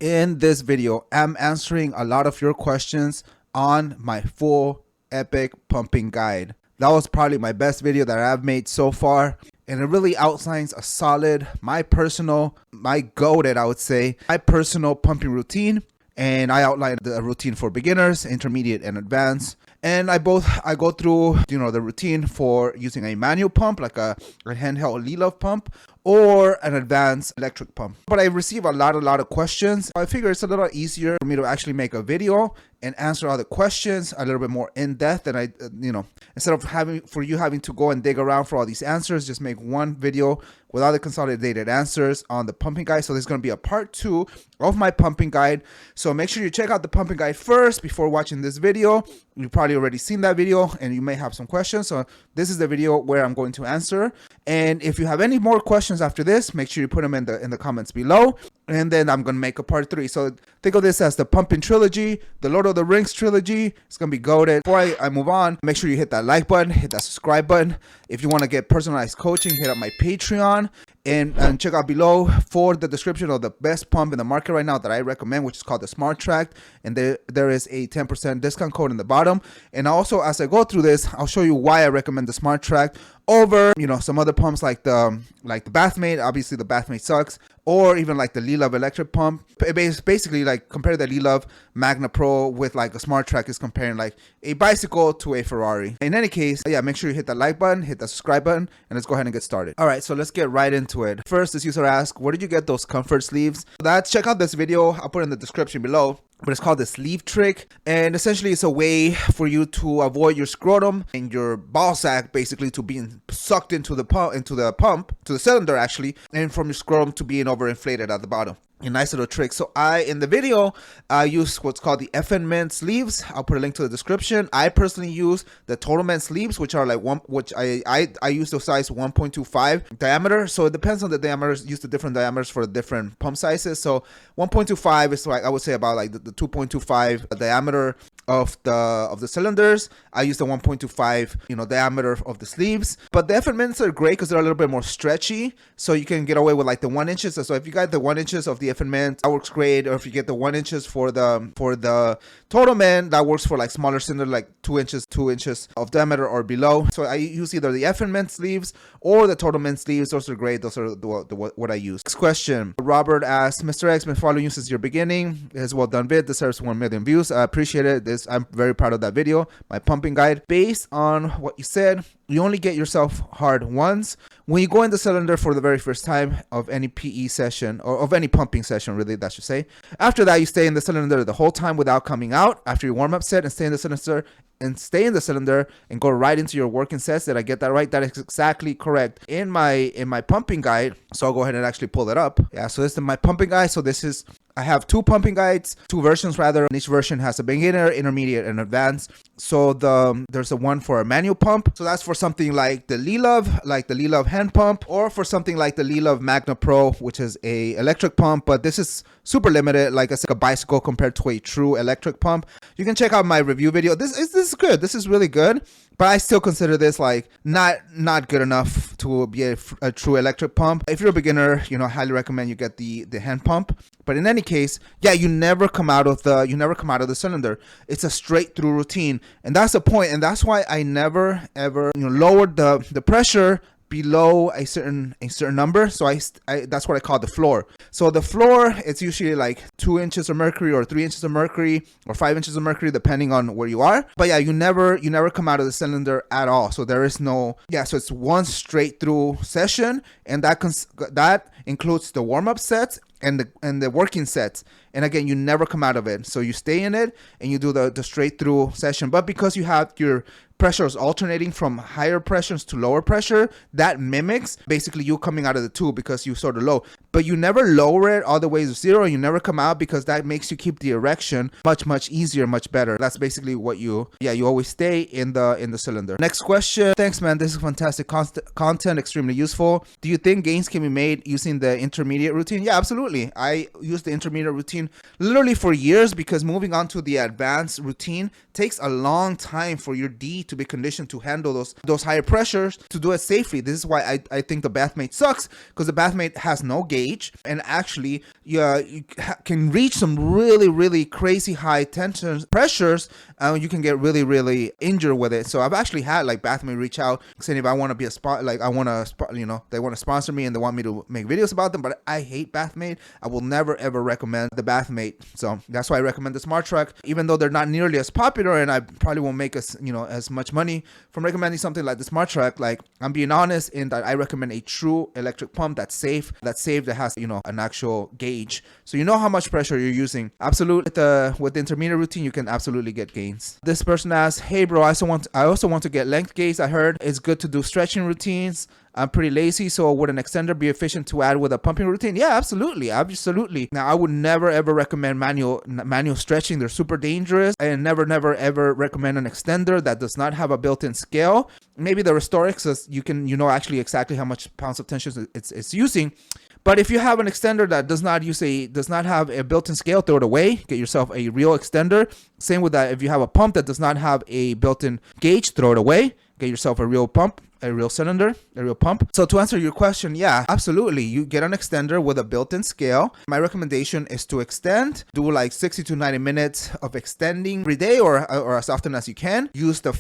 In this video, I'm answering a lot of your questions on my full epic pumping guide. That was probably my best video that I've made so far, and it really outlines a solid, my goated, I would say, my personal pumping routine. And I outlined the routine for beginners, intermediate, and advanced. And I go through, the routine for using a manual pump, like a handheld Lilov pump, or an advanced electric pump. But I receive a lot of questions. I figure it's a little easier for me to actually make a video and answer all the questions a little bit more in depth. And instead of having to go and dig around for all these answers, just make one video with all the consolidated answers on the pumping guide. So there's going to be a part 2 of my pumping guide. So make sure you check out the pumping guide first before watching this video. You've probably already seen that video and you may have some questions. So this is the video where I'm going to answer. And if you have any more questions after this, make sure you put them in the comments below. And then I'm going to make a part 3. So think of this as the pumping trilogy, the Lord of the Rings trilogy. It's going to be goated. Before I move on, make sure you hit that like button, hit that subscribe button. If you want to get personalized coaching, hit up my Patreon. And check out below for the description of the best pump in the market right now that I recommend, which is called the Smart Track. And there is a 10% discount code in the bottom. And also, as I go through this, I'll show you why I recommend the Smart Track over, some other pumps like the Bathmate. Obviously, the Bathmate sucks. Or even like the Lilov electric pump. It's basically like compare the Lilov Magna Pro with like a Smart Track is comparing like a bicycle to a Ferrari. In any case, make sure you hit that like button, hit the subscribe button, and let's go ahead and get started. All right, so let's get right into it. First, this user asks, where did you get those comfort sleeves? Check out this video. I'll put it in the description below. But it's called the sleeve trick, and essentially it's a way for you to avoid your scrotum and your ball sack basically to being sucked into the cylinder actually, and from your scrotum to being overinflated at the bottom. A nice little trick. So in the video, I use what's called the FN Men sleeves. I'll put a link to the description. I personally use the Total Men sleeves, which are like I use the size 1.25 diameter. So it depends on the diameters. Use the different diameters for the different pump sizes. So 1.25 is like I would say about like the 2.25 diameter of the cylinders. I use the 1.25 diameter of the sleeves. But the FN Men's are great because they're a little bit more stretchy, so you can get away with like the 1 inches. So if you got the 1 inches of the FN Men, that works great. Or if you get the 1 inches for the Total Men, that works for like smaller cylinder, like 2 inches of diameter or below. So I use either the FN Men sleeves or the Total Men sleeves. Those are great. Those are what I use. Next question. Robert asks, Mr. X, been following you since your beginning. It's well done vid. Deserves 1 million views. I appreciate it. I'm very proud of that video. My pumping guide. Based on what you said, you only get yourself hard once when you go in the cylinder for the very first time of any PE session, or of any pumping session, really, that should say. After that, you stay in the cylinder the whole time without coming out after your warm-up set, and stay in the cylinder and go right into your working sets. Did I get that right? That is exactly correct. In my pumping guide, so I'll go ahead and actually pull it up. Yeah, so this is my pumping guide. So I have 2 pumping guides, 2 versions rather, and each version has a beginner, intermediate, and advanced. So there's a one for a manual pump. So that's for something like the Lilov hand pump, or for something like the Lilov Magna Pro, which is a electric pump. But this is super limited, like I said, a bicycle compared to a true electric pump. You can check out my review video. This is good. This is really good. But I still consider this like not good enough to be a true electric pump. If you're a beginner, I highly recommend you get the hand pump. But in any case, you never come out of the cylinder. It's a straight through routine, and that's the point. And that's why I never ever lowered the pressure below a certain number. So that's what I call the floor. So the floor, it's usually like 2 inches of mercury or 3 inches of mercury or 5 inches of mercury, depending on where you are. But you never come out of the cylinder at all. So there is no, so it's one straight through session, and that includes the warm-up sets and the working sets. And again, you never come out of it. So you stay in it and you do the straight through session. But because you have your pressures alternating from higher pressures to lower pressure, that mimics basically you coming out of the tube because you sort of low. But you never lower it all the way to zero. You never come out, because that makes you keep the erection much easier, much better. That's basically what you always stay in the cylinder. Next question. Thanks, man. This is fantastic content, extremely useful. Do you think gains can be made using the intermediate routine? Yeah, absolutely. absolutely. I use the intermediate routine literally for years, because moving on to the advanced routine takes a long time for your D to be conditioned to handle those higher pressures, to do it safely. This is why I think the bathmate sucks, because the bathmate has no gauge, and actually you can reach some really crazy high tension pressures, and you can get really injured with it. So I've actually had like bathmate reach out saying if I want to be a spot, like I want to, they want to sponsor me and they want me to make videos about them, but I hate bathmate. I will never ever recommend the bathmate. So that's why I recommend the Smart Track, even though they're not nearly as popular, and I probably won't make as much money from recommending something like the Smart Track. Like, I'm being honest in that I recommend a true electric pump that's safe, that has an actual gauge, so you know how much pressure you're using. Absolutely, with the intermediate routine, you can absolutely get gains. This person asks, hey bro, I also want to get length gains. I heard it's good to do stretching routines. I'm pretty lazy, so would an extender be efficient to add with a pumping routine? Yeah, absolutely. Now, I would never ever recommend manual stretching. They're super dangerous. I never ever recommend an extender that does not have a built-in scale. Maybe the Restorix, as you can actually exactly how much pounds of tension it's using. But if you have an extender that does not have a built-in scale, throw it away. Get yourself a real extender. Same with that. If you have a pump that does not have a built-in gauge, throw it away. Get yourself a real pump, a real cylinder, a real pump. So to answer your question, yeah, absolutely. You get an extender with a built-in scale. My recommendation is to extend, do like 60 to 90 minutes of extending every day, or as often as you can. Use the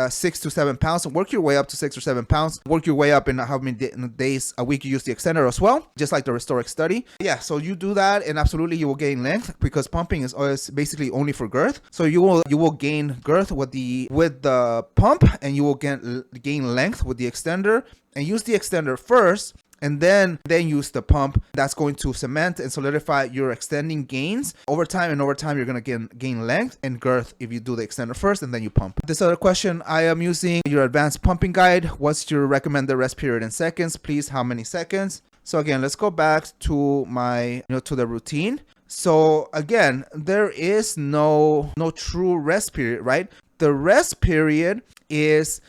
6 to 7 pounds, and work your way up to 6 or 7 pounds. Work your way up in how many days a week you use the extender as well, just like the Restorix study. Yeah, so you do that, and absolutely you will gain length, because pumping is always basically only for girth. So you will gain girth with the pump, and you will gain length with the extender, and use the extender first, and then use the pump. That's going to cement and solidify your extending gains over time, and over time you're going to gain length and girth if you do the extender first and then you pump. This other question, I am using your advanced pumping guide. What's your recommended rest period in seconds? Please, how many seconds? So again, let's go back to my to the routine. So again, there is no true rest period, right? The rest period is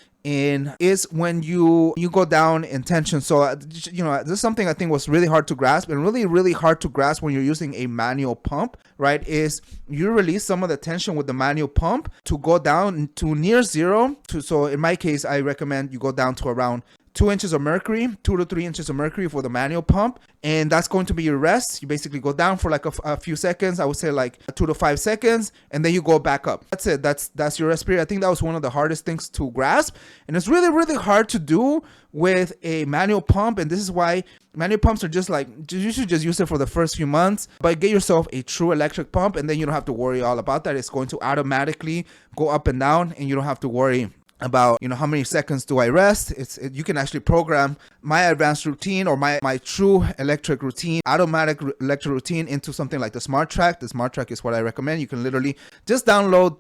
when you go down in tension. So this is something I think was really hard to grasp, and really hard to grasp when you're using a manual pump, right? Is you release some of the tension with the manual pump to go down to near zero. So in my case, I recommend you go down to around 2 inches of mercury, 2 to 3 inches of mercury for the manual pump, and that's going to be your rest. You basically go down for like a few seconds. I would say like 2 to 5 seconds, and then you go back up. That's it. That's your rest period. I think that was one of the hardest things to grasp, and it's really hard to do with a manual pump. And this is why manual pumps are just like, you should just use it for the first few months, but get yourself a true electric pump, and then you don't have to worry all about that. It's going to automatically go up and down, and you don't have to worry about how many seconds do I rest. You can actually program my advanced routine or my true electric routine, automatic electric routine, into something like the Smart Track. The Smart Track is what I recommend. You can literally just download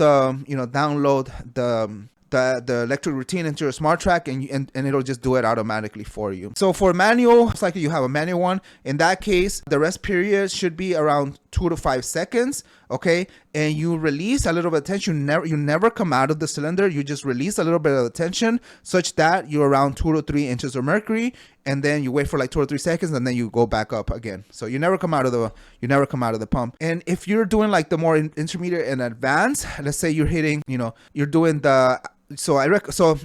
the electric routine into your Smart Track, and it'll just do it automatically for you. So for manual, it's like you have a manual one. In that case, the rest period should be around 2 to 5 seconds. Okay, and you release a little bit of tension. You never come out of the cylinder. You just release a little bit of the tension, such that you're around 2 to 3 inches of mercury, and then you wait for like 2 or 3 seconds, and then you go back up again. So you never come out of the pump. And if you're doing like the more intermediate and advanced, let's say you're hitting, you're doing the So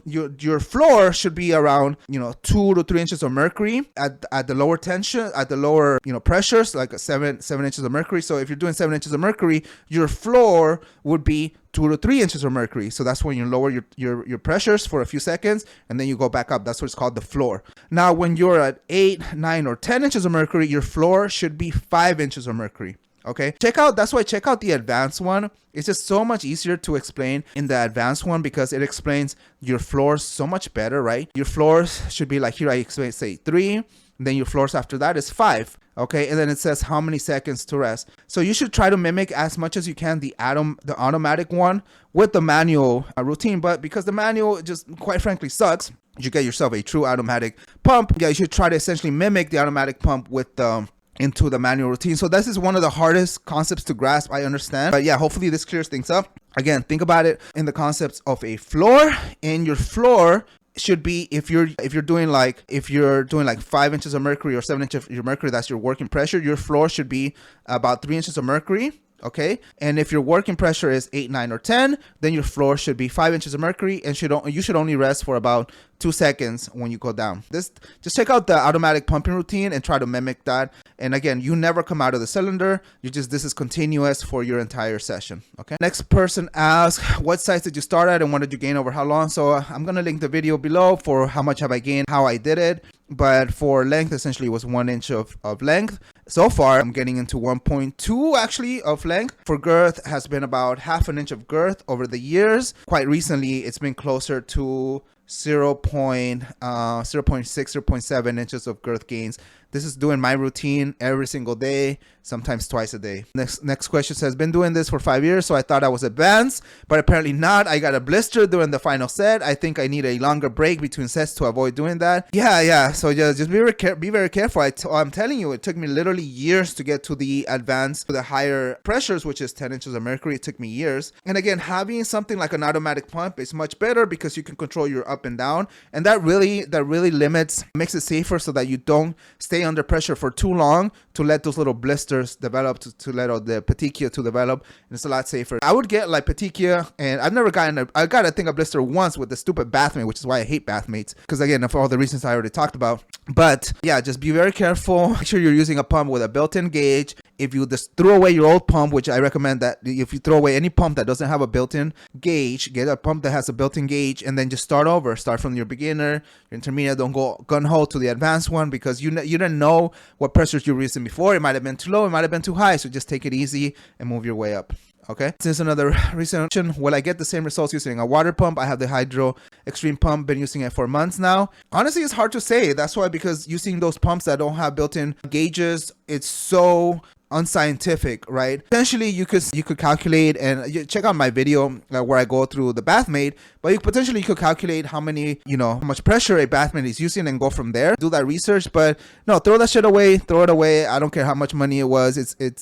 your floor should be around 2 to 3 inches of mercury at the lower tension, at the lower pressures, like 7 inches of mercury. So if you're doing 7 inches of mercury, your floor would be 2 to 3 inches of mercury. So that's when you lower your pressures for a few seconds, and then you go back up. That's what's called the floor. Now when you're at 8, 9, or 10 inches of mercury, your floor should be 5 inches of mercury. Okay, that's why check out the advanced one. It's just so much easier to explain in the advanced one, because it explains your floors so much better, right? Your floors should be like here, I explain, say 3, and then your floors after that is 5. Okay, and then it says how many seconds to rest. So you should try to mimic as much as you can the automatic one with the manual routine. But because the manual just quite frankly sucks, you get yourself a true automatic pump. Yeah, you should try to essentially mimic the automatic pump with into the manual routine. So this is one of the hardest concepts to grasp, I understand. But yeah, hopefully this clears things up. Again, think about it in the concepts of a floor, and your floor should be, if you're doing like 5 inches of mercury or 7 inches of mercury, that's your working pressure. Your floor should be about 3 inches of mercury. Okay, and if your working pressure is 8, 9, or 10, then your floor should be 5 inches of mercury, and you should only rest for about 2 seconds when you go down. Just check out the automatic pumping routine and try to mimic that. And again, you never come out of the cylinder. This is continuous for your entire session. Okay. Next person asks, what size did you start at and what did you gain over how long? So I'm gonna link the video below for how much have I gained, how I did it. But for length, essentially it was 1 inch of length. So far, I'm getting into 1.2 actually of length. For girth, has been about half an inch of girth over the years. Quite recently, it's been closer to 0.6, 0.7 inches of girth gains. This is doing my routine every single day, sometimes twice a day. Next question says, been doing this for 5 years, so I thought I was advanced, but apparently not. I got a blister during the final set. I think I need a longer break between sets to avoid doing that. Yeah. So just be very careful. I'm telling you, it took me literally years to get to the advanced, to the higher pressures, which is 10 inches of mercury. It took me years. And again, having something like an automatic pump is much better because you can control your up and down, and that really makes it safer so that you don't stay under pressure for too long to let those little blisters develop, to let the petechiae to develop, and it's a lot safer. I would get like petechiae, and I've never gotten I got a blister once with the stupid bathmate, which is why I hate bathmates, because again, for all the reasons I already talked about. But yeah, just be very careful. Make sure you're using a pump with a built-in gauge. If you just throw away your old pump, which I recommend that if you throw away any pump that doesn't have a built-in gauge, get a pump that has a built-in gauge, and then just start over. Start from your beginner, your intermediate. Don't go gun-ho to the advanced one, because you didn't know what pressures you were using before. It might have been too low, it might have been too high, so just take it easy and move your way up. Okay, this is another recent question. Will I get the same results using a water pump? I have the Hydro Extreme pump, been using it for months now. Honestly, it's hard to say. That's why, because using those pumps that don't have built-in gauges, it's so unscientific, right? Essentially, you could calculate, and you check out my video where I go through the bathmate, but you could calculate how much pressure a bathmate is using and go from there. Do that research, but no, throw that shit away. Throw it away. I don't care how much money it was. It's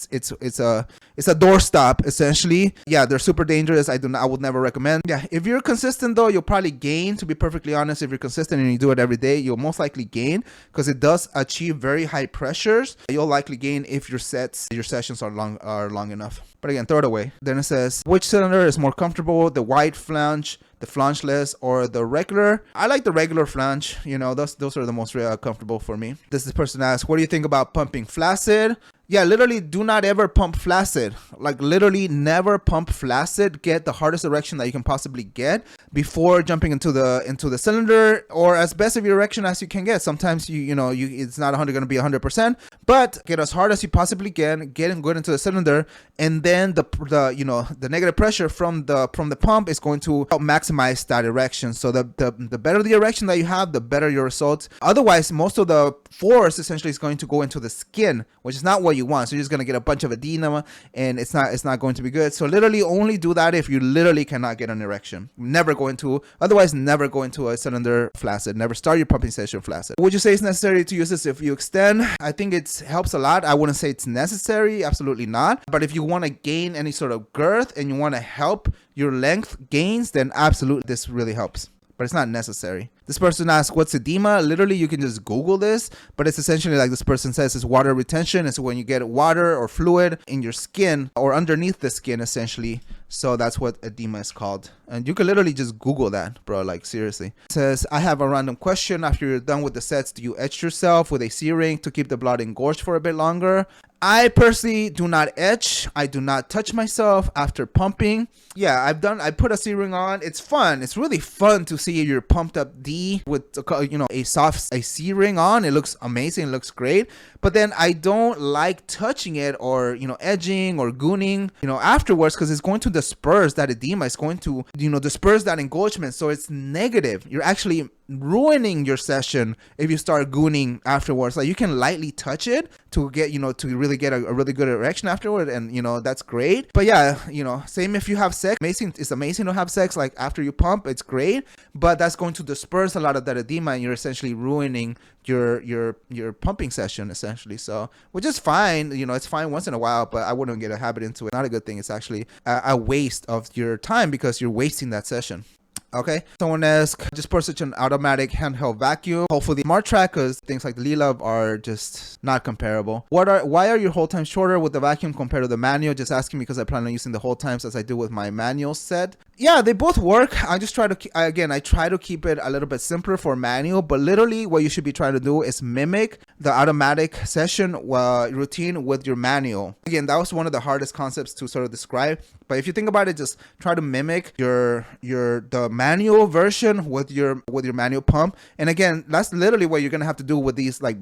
a doorstop essentially. Yeah, they're super dangerous. I would never recommend. Yeah, if you're consistent though, you'll probably gain. To be perfectly honest, if you're consistent and you do it every day, you'll most likely gain, because it does achieve very high pressures. You'll likely gain if your sessions are long enough. But again, throw it away. Then it says, which cylinder is more comfortable, the wide flange, the flangeless, or the regular? I like the regular flange. Those are the most comfortable for me. This person asks, what do you think about pumping flaccid? Yeah, literally do not ever pump flaccid. Like literally never pump flaccid. Get the hardest erection that you can possibly get before jumping into the cylinder, or as best of your erection as you can get. Sometimes it's not going to be 100%, but get as hard as you possibly can, get good into the cylinder, and then the negative pressure from the pump is going to help maximize that erection. So the better the erection that you have, the better your results. Otherwise, most of the force essentially is going to go into the skin, which is not what you want. So you're just going to get a bunch of edema, and it's not going to be good. So literally only do that if you literally cannot get an erection. Never go into a cylinder flaccid. Never start your pumping session flaccid. Would you say it's necessary to use this if you extend? I think it helps a lot. I wouldn't say it's necessary, absolutely not. But if you want to gain any sort of girth and you want to help your length gains, then absolutely this really helps. But it's not necessary. This person asks, what's edema? Literally, you can just Google this, but it's essentially, like this person says, it's water retention. It's when you get water or fluid in your skin or underneath the skin, essentially. So that's what edema is called. And you can literally just Google that, bro, like seriously. It says, I have a random question. After you're done with the sets, do you etch yourself with a C-ring to keep the blood engorged for a bit longer? I personally do not etch. I do not touch myself after pumping. Yeah, I put a C-ring on. It's fun. It's really fun to see your pumped up D with a C-ring on. It looks amazing. It looks great. But then I don't like touching it or edging or gooning afterwards, because it's going to disperse that edema. It's going to disperse that engorgement. So it's negative. You're actually ruining your session if you start gooning afterwards. Like you can lightly touch it to get to really get a really good erection afterward, and that's great. But yeah, same if you have sex. It's amazing to have sex like after you pump. It's great, but that's going to disperse a lot of that edema, and you're essentially ruining your pumping session essentially. So which is fine, it's fine once in a while, but I wouldn't get a habit into it. Not a good thing. It's actually a waste of your time, because you're wasting that session. Okay, someone asked, just for such an automatic handheld vacuum. Hopefully smart track, because things like the Lilab are just not comparable. Why are your hold times shorter with the vacuum compared to the manual? Just asking because I plan on using the hold times as I do with my manual set. Yeah, they both work. I just try to, again, I try to keep it a little bit simpler for manual, but literally what you should be trying to do is mimic the automatic session routine with your manual. Again, that was one of the hardest concepts to sort of describe, but if you think about it, just try to mimic the manual version with your manual pump. And again, that's literally what you're gonna have to do with these, like,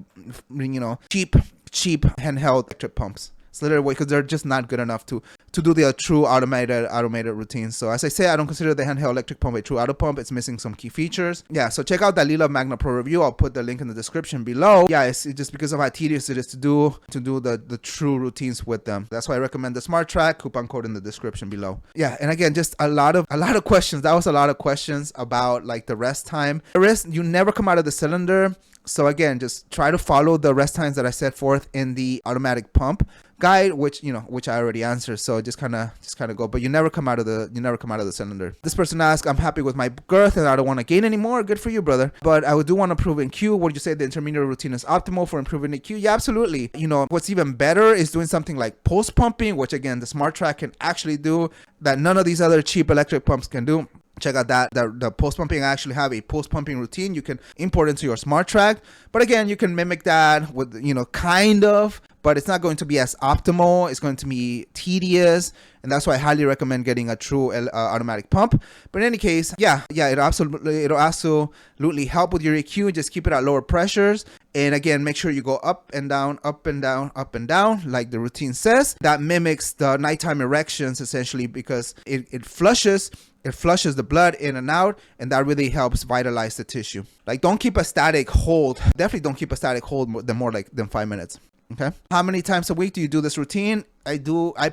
you know, cheap handheld electric pumps. It's literally because they're just not good enough to do the true automated routines. So as I say, I don't consider the handheld electric pump a true auto pump. It's missing some key features. Yeah, so check out that Lilab Magna Pro review. I'll put the link in the description below. Yeah, it's just because of how tedious it is to do the true routines with them. That's why I recommend the Smart Track. Coupon code in the description below. Yeah, and again, just a lot of questions. That was a lot of questions about like the rest time. The rest, you never come out of the cylinder. So again, just try to follow the rest times that I set forth in the automatic pump guide, which I already answered. So just kind of go, but you never come out of the cylinder. This person asked, I'm happy with my girth and I don't want to gain anymore. Good for you, brother. But I do want to improve in Q. Would you say the intermediate routine is optimal for improving in Q? Yeah, absolutely. You know, what's even better is doing something like post pumping, which again, the Smart Track can actually do that none of these other cheap electric pumps can do. Check out that the post pumping. I actually have a post pumping routine you can import into your Smart Track, but again, you can mimic that with, you know, kind of, but it's not going to be as optimal. It's going to be tedious, and that's why I highly recommend getting a true automatic pump. But in any case, yeah, it'll absolutely help with your EQ. Just keep it at lower pressures, and again, make sure you go up and down, up and down, up and down, like the routine says. That mimics the nighttime erections essentially, because it flushes the blood in and out, and that really helps vitalize the tissue. Like, don't keep a static hold. Definitely don't keep a static hold more than 5 minutes. Okay. How many times a week do you do this routine? I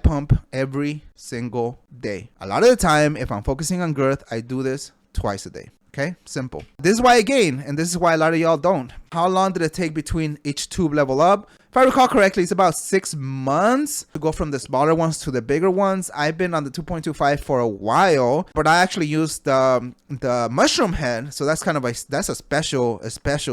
pump every single day. A lot of the time, if I'm focusing on girth, I do this twice a day. Okay, simple. This is why I gain, and this is why a lot of y'all don't. How long did it take between each tube level up? If I recall correctly, it's about 6 months to go from the smaller ones to the bigger ones. I've been on the 2.25 for a while, but I actually used the mushroom head, so that's kind of a special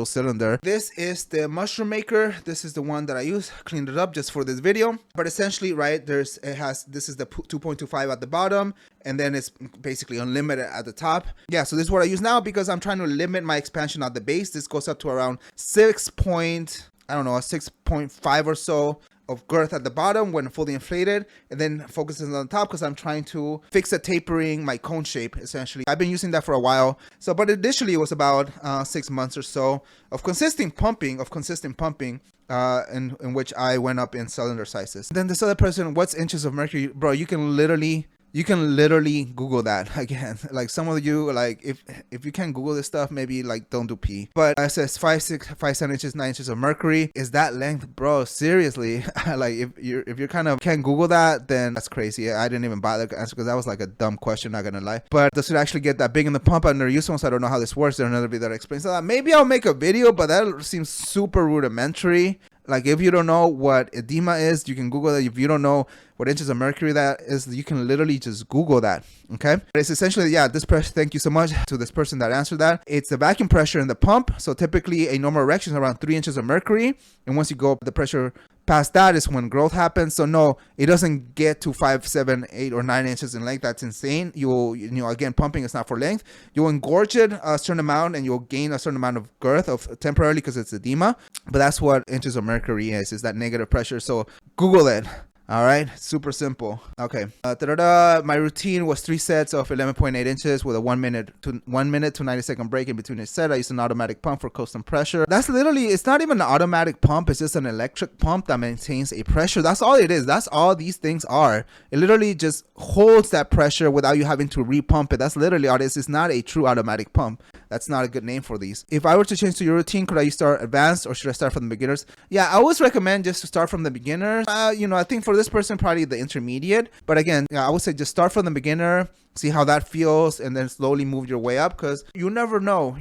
cylinder. This is the mushroom maker. This is the one that I use. Cleaned it up just for this video, but essentially, right, this is the 2.25 at the bottom, and then it's basically unlimited at the top. Yeah, so this is what I use now because I'm trying to limit my expansion at the base. This goes up to around 6.5 or so of girth at the bottom when fully inflated, and then focuses on the top because I'm trying to fix the tapering, my cone shape essentially. I've been using that for a while. So, but initially it was about 6 months or so of consistent pumping, in which I went up in cylinder sizes. Then this other person, what's inches of mercury? Bro, you can literally Google that. Again, like some of you, like if you can't Google this stuff, maybe like don't do P. But it says 5, 7 inches, 9 inches of mercury. Is that length, bro? Seriously, like if you're kind of can't Google that, then that's crazy. I didn't even bother to answer because that was like a dumb question, not gonna lie. But does it actually get that big in the pump? I've never used one, so I don't know how this works. There's another video that explains that. Maybe I'll make a video, but that seems super rudimentary. Like if you don't know what edema is, you can Google that. If you don't know what inches of mercury that is, you can literally just Google that. Okay. But it's essentially, yeah, this person, thank you so much to this person that answered that. It's the vacuum pressure in the pump. So typically a normal erection is around 3 inches of mercury. And once you go up the pressure past that is when growth happens. So no, it doesn't get to 5, 7, 8, or 9 inches in length. That's insane. Again, pumping is not for length. You'll engorge it a certain amount and you'll gain a certain amount of girth temporarily because it's edema. But that's what inches of mercury is that negative pressure. So Google it. All right, super simple. Okay, my routine was 3 sets of 11.8 inches with a 1 minute to 90 second break in between each set. I used an automatic pump for constant pressure. That's literally, it's not even an automatic pump. It's just an electric pump that maintains a pressure. That's all it is. That's all these things are. It literally just holds that pressure without you having to repump it. That's literally all it is. It's not a true automatic pump. That's not a good name for these. If I were to change to your routine, could I start advanced or should I start from the beginners? Yeah, I always recommend just to start from the beginners. I think for this person, probably the intermediate. But again, yeah, I would say just start from the beginner. see how that feels, and then slowly move your way up, because you never know.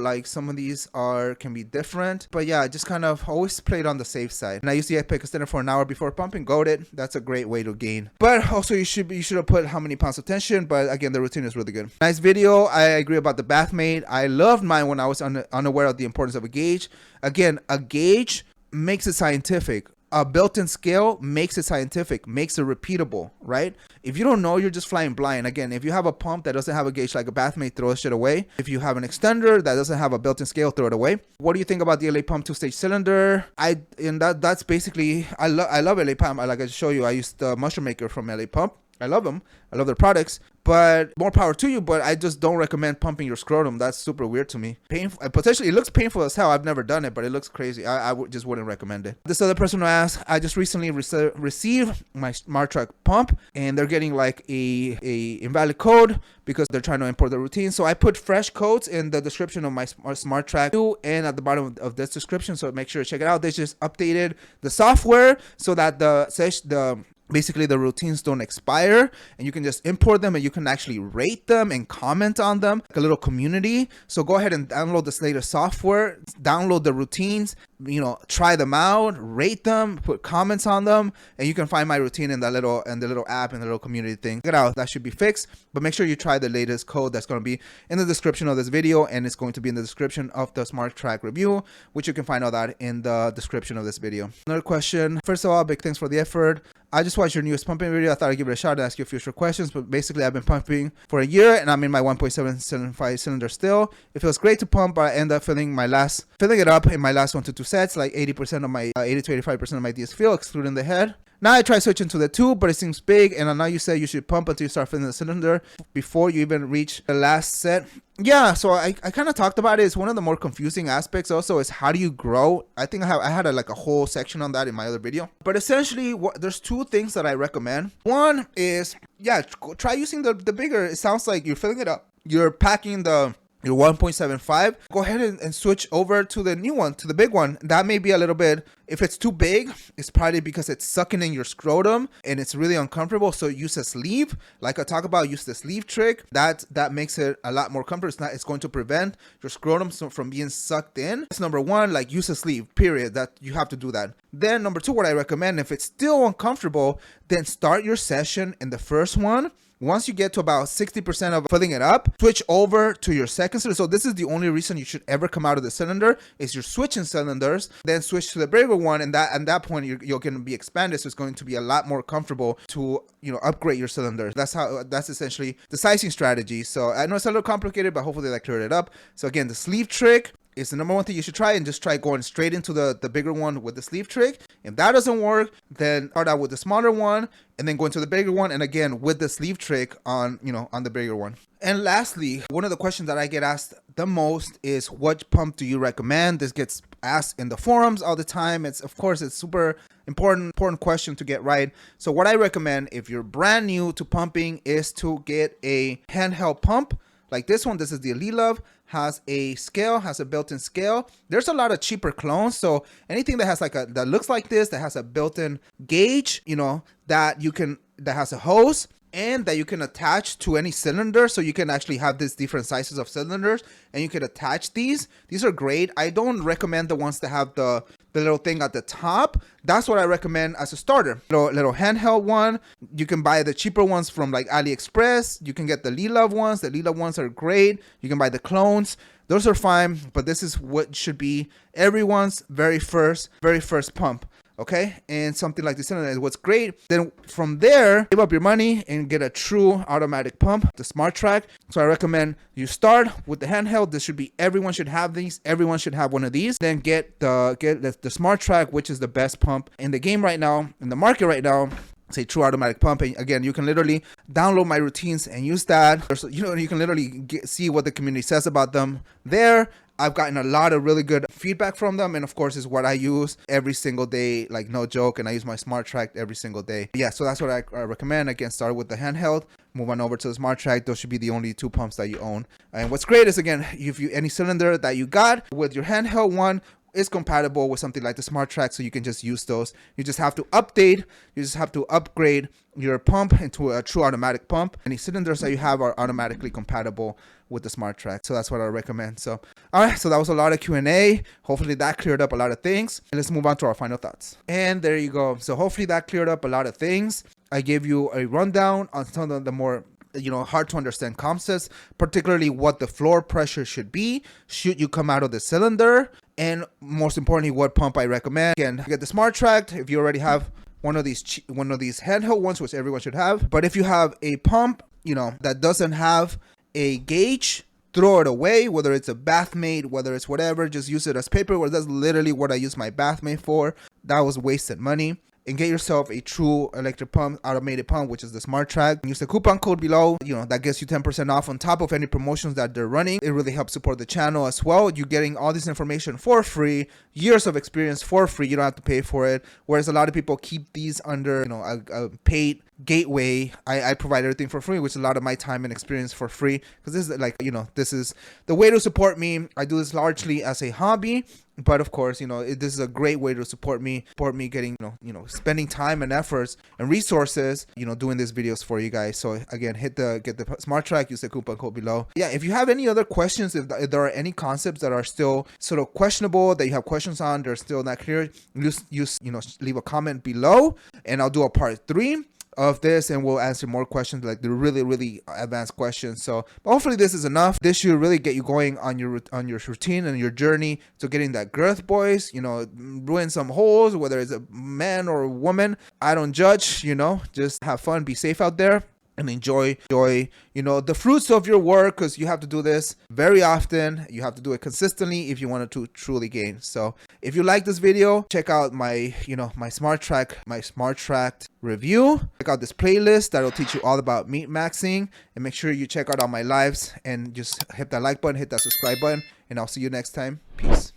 Like, some of these can be different, but yeah, just kind of always play it on the safe side. And I use the epic extender for an hour before pumping. Goated. That's a great way to gain. But also you should have put how many pounds of tension, but again, the routine is really good. Nice video. I agree about the bath mate. I loved mine when I was unaware of the importance of a gauge. Again, a gauge makes it scientific. A built-in scale makes it scientific, makes it repeatable, right? If you don't know, you're just flying blind. Again, if you have a pump that doesn't have a gauge like a bathmate, throw that shit away. If you have an extender that doesn't have a built-in scale, throw it away. What do you think about the LA Pump 2-stage cylinder? That's basically, I love LA Pump. Like I show you, I used the Mushroom Maker from LA Pump. I love them. I love their products, but more power to you. But I just don't recommend pumping your scrotum. That's super weird to me. Painful. Potentially, it looks painful as hell. I've never done it, but it looks crazy. I just wouldn't recommend it. This other person asked, I just recently received my SmartTrack pump, and they're getting like a invalid code because they're trying to import the routine. So I put fresh codes in the description of my SmartTrack 2 and at the bottom of this description. So make sure to check it out. They just updated the software so that basically the routines don't expire, and you can just import them, and you can actually rate them and comment on them, like a little community. So go ahead and download this latest software, download the routines, try them out, rate them, put comments on them, and you can find my routine in the little app and the little community thing. Check it out. That should be fixed, but make sure you try the latest code that's going to be in the description of this video, and it's going to be in the description of the SmartTrack review, which you can find all that in the description of this video. Another question. First of all, big thanks for the effort. I just watched your newest pumping video. I thought I'd give it a shot and ask you a few short questions, but basically I've been pumping for a year and I'm in my 1.775 cylinder still. It feels great to pump, but I end up filling it up in my last 1 to 2 sets, like 80 to 85% of my DS feel, excluding the head. Now I try switching to the tube, but it seems big, and I know you said you should pump until you start filling the cylinder before you even reach the last set. Yeah, so I kind of talked about it. It's one of the more confusing aspects also is how do you grow? I think I had a whole section on that in my other video. But essentially, there's two things that I recommend. One is, try using the bigger. It sounds like you're filling it up. You're packing your 1.75, go ahead and switch over to the new one, to the big one. That may be a little bit, if it's too big, it's probably because it's sucking in your scrotum and it's really uncomfortable. So use a sleeve, like I talk about, use the sleeve trick. That makes it a lot more comfortable. It's going to prevent your scrotum from being sucked in. That's number one, like use a sleeve, period. That you have to do that. Then number two, what I recommend, if it's still uncomfortable, then start your session in the first one. Once you get to about 60% of filling it up, switch over to your second cylinder. So this is the only reason you should ever come out of the cylinder is you're switching cylinders, then switch to the bigger one, and at that point you're going to be expanded, so it's going to be a lot more comfortable to upgrade your cylinders. That's essentially the sizing strategy. So I know it's a little complicated, but hopefully that cleared it up. So again, the sleeve trick is the number one thing you should try, and just try going straight into the bigger one with the sleeve trick. If that doesn't work, then start out with the smaller one and then go into the bigger one, and again with the sleeve trick on the bigger one. And lastly, one of the questions that I get asked the most is, what pump do you recommend? This gets asked in the forums all the time. It's super important question to get right. So what I recommend if you're brand new to pumping is to get a handheld pump like this one. This is the Elite Love. Has a scale, has a built-in scale. There's a lot of cheaper clones, so anything that has that looks like this, that has a built-in gauge, that has a hose and that you can attach to any cylinder, so you can actually have these different sizes of cylinders and you can attach these. These are great. I don't recommend the ones that have the little thing at the top. That's what I recommend as a starter. Little handheld one. You can buy the cheaper ones from like AliExpress. You can get the Elite Love ones. The Elite Love ones are great. You can buy the clones. Those are fine, but this is what should be everyone's very first pump. Okay, and something like this is what's great. Then from there, save up your money and get a true automatic pump, the SmartTrack. So I recommend you start with the handheld. This should be, everyone should have these. Everyone should have one of these. Then get the SmartTrack, which is the best pump in the game right now, in the market right now. It's a true automatic pump. And again, you can literally download my routines and use that. So, you can literally see what the community says about them there. I've gotten a lot of really good feedback from them, and of course is what I use every single day, like no joke, and I use my SmartTrack every single day. Yeah, so that's what I recommend. Again, start with the handheld, move on over to the SmartTrack. Those should be the only two pumps that you own. And what's great is, again, if any cylinder that you got with your handheld one, is compatible with something like the Smart Track, so you can just use those. You just have to upgrade your pump into a true automatic pump. Any cylinders that you have are automatically compatible with the Smart Track, so that's what I recommend. So all right, so that was a lot of Q&A. Hopefully that cleared up a lot of things, and let's move on to our final thoughts. And there you go. So hopefully that cleared up a lot of things. I gave you a rundown on some of the more hard to understand concepts, particularly what the floor pressure should be should you come out of the cylinder, and most importantly, what pump I recommend. Again, get the Smart Track if you already have one of these handheld ones, which everyone should have. But if you have a pump, that doesn't have a gauge, throw it away. Whether it's a Bathmate, whether it's whatever, just use it as paper. Well, that's literally what I use my Bathmate for. That was wasted money. And get yourself a true electric pump, automated pump, which is the Smart Track. Use the coupon code below. That gets you 10% off on top of any promotions that they're running. It really helps support the channel as well. You're getting all this information for free, years of experience for free. You don't have to pay for it. Whereas a lot of people keep these under, a paid gateway. I provide everything for free, which is a lot of my time and experience for free, because this is this is the way to support me. I do this largely as a hobby, but of course, this is a great way to support me getting, spending time and efforts and resources, doing these videos for you guys. So again, get the Smart Track, use the coupon code below. Yeah, if you have any other questions, if there are any concepts that are still sort of questionable, that you have questions on, they're still not clear, leave a comment below, and I'll do a part 3 of this, and we'll answer more questions, like the really advanced questions. So hopefully this is enough. This should really get you going on your routine and your journey to getting that girth, boys. Ruin some holes, whether it's a man or a woman. I don't judge. Just have fun, be safe out there, and enjoy the fruits of your work, because you have to do this very often. You have to do it consistently if you want to truly gain. So if you like this video, check out my my Smart Track review. Check out this playlist that'll teach you all about meat maxing, and make sure you check out all my lives, and just hit that like button, hit that subscribe button, and I'll see you next time. Peace.